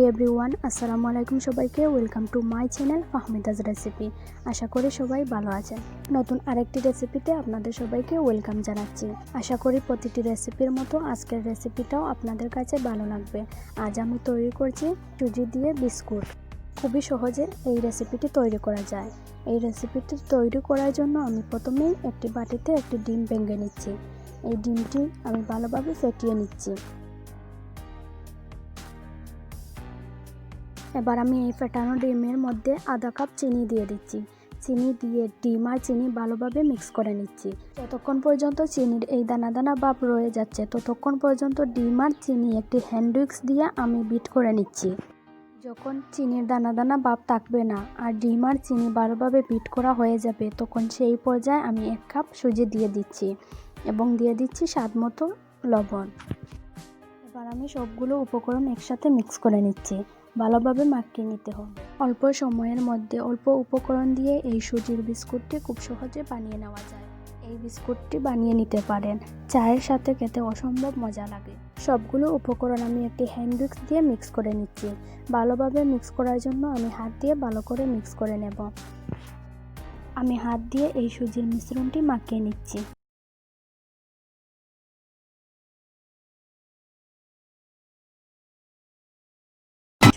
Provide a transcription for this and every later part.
Everyone, আসসালামু আলাইকুম সবাইকে। Welcome to my channel Fahmida's recipe. আশা করি সবাই ভালো আছেন। নতুন আরেকটি রেসিপিতে আপনাদের সবাইকে ওয়েলকাম জানাচ্ছি। আশা করি প্রতিটি রেসিপির মতো আজকের রেসিপিটাও আপনাদের কাছে ভালো লাগবে। আজ আমি তৈরি করছি সুজি দিয়ে বিস্কুট। খুবই সহজে এই রেসিপিটি তৈরি করা যায়। এই রেসিপিটি তৈরি করার জন্য আমি প্রথমেই একটি বাটিতে একটি ডিম ভেঙে নিচ্ছি। এই ডিমটি আমি ভালোভাবে ফেটিয়ে নিচ্ছি। এবার আমি এই ফেটানো ডিমের মধ্যে আধা কাপ চিনি দিয়ে দিচ্ছি। চিনি দিয়ে ডিম আর চিনি ভালোভাবে মিক্স করে নিচ্ছি। যতক্ষণ পর্যন্ত চিনির এই দানা দানা ভাব রয়ে যাচ্ছে ততক্ষণ পর্যন্ত ডিম আর চিনি একটি হ্যান্ড উইক্স দিয়ে আমি বিট করে নিচ্ছি। যখন চিনির দানা দানা ভাব থাকবে না আর ডিম আর চিনি ভালোভাবে বিট করা হয়ে যাবে তখন সেই পর্যায়ে আমি 1 কাপ সুজি দিয়ে দিচ্ছি এবং দিয়ে দিচ্ছি স্বাদ মতো লবণ। এবার আমি সবগুলো উপকরণ একসাথে মিক্স করে নিচ্ছি। ভালোভাবে মাখিয়ে নিতে হবে। অল্প সময়ের মধ্যে অল্প উপকরণ দিয়ে এই সুজির বিস্কুটটি খুব সহজে বানিয়ে নেওয়া যায়। এই বিস্কুটটি বানিয়ে নিতে পারেন, চায়ের সাথে খেতে অসম্ভব মজা লাগে। সবগুলো উপকরণ আমি একটি হ্যান্ড উইক্স দিয়ে মিক্স করে নিচ্ছি। ভালোভাবে মিক্স করার জন্য আমি হাত দিয়ে ভালো করে মিক্স করে নেব। আমি হাত দিয়ে এই সুজির মিশ্রণটি মাখিয়ে নিচ্ছি।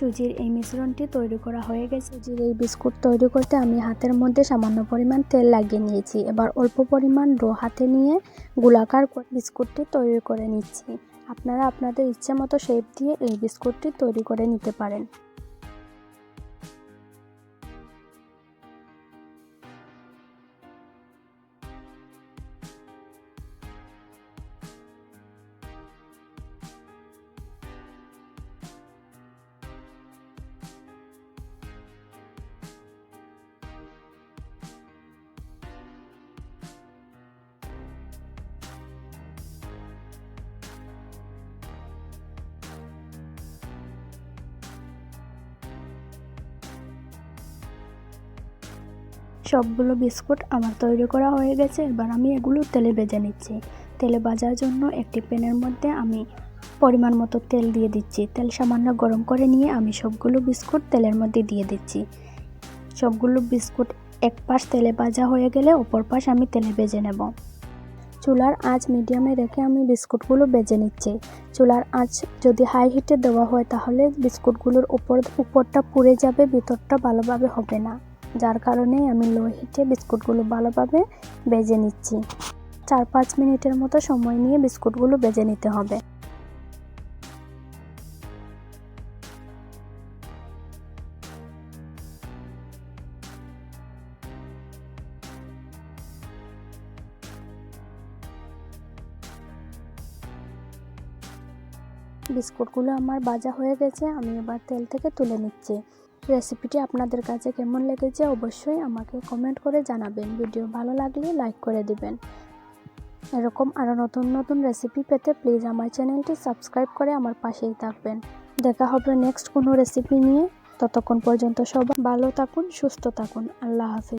সুজির এই মিশ্রণটি তৈরি করা হয়ে গেছে। সুজির এই বিস্কুট তৈরি করতে আমি হাতের মধ্যে সামান্য পরিমাণ তেল লাগিয়ে নিয়েছি। এবার অল্প পরিমাণ ডো হাতে নিয়ে গোলাকার বিস্কুটটি তৈরি করে নিচ্ছি। আপনারা আপনাদের ইচ্ছে মতো শেপ দিয়ে এই বিস্কুটটি তৈরি করে নিতে পারেন। সবগুলো বিস্কুট আমার তৈরি করা হয়ে গেছে। এবার আমি এগুলো তেলে ভেজে নিচ্ছি। তেলে ভাজার জন্য একটি প্যানের মধ্যে আমি পরিমাণ মতো তেল দিয়ে দিচ্ছি। তেল সামান্য গরম করে নিয়ে আমি সবগুলো বিস্কুট তেলের মধ্যে দিয়ে দিচ্ছি। সবগুলো বিস্কুট এক পাশ তেলে ভাজা হয়ে গেলে অপর পাশ আমি তেলে ভেজে নেব। চুলার আঁচ মিডিয়ামে রেখে আমি বিস্কুটগুলো ভেজে নিচ্ছি। চুলার আঁচ যদি হাই হিটে দেওয়া হয় তাহলে বিস্কুটগুলোর উপরটা পুড়ে যাবে, ভিতরটা ভালোভাবে হবে না। যার কারণে আমি লো হিটে বিস্কুটগুলো ভালোভাবে ভেজে নিচ্ছি। 4-5 মিনিটের মতো সময় নিয়ে বিস্কুটগুলো ভেজে নিতে হবে। বিস্কুটগুলো আমার ভাজা হয়ে গেছে, আমি এবার তেল থেকে তুলে নিচ্ছি। রেসিপিটি আপনাদের কাছে কেমন লেগেছে অবশ্যই আমাকে কমেন্ট করে জানাবেন। ভিডিও ভালো লাগলে লাইক করে দিবেন। এরকম আরও নতুন নতুন রেসিপি পেতে প্লিজ আমার চ্যানেলটি সাবস্ক্রাইব করে আমার পাশেই থাকবেন। দেখা হবে নেক্সট কোনো রেসিপি নিয়ে। ততক্ষণ পর্যন্ত সবাই ভালো থাকুন, সুস্থ থাকুন। আল্লাহ হাফেজ।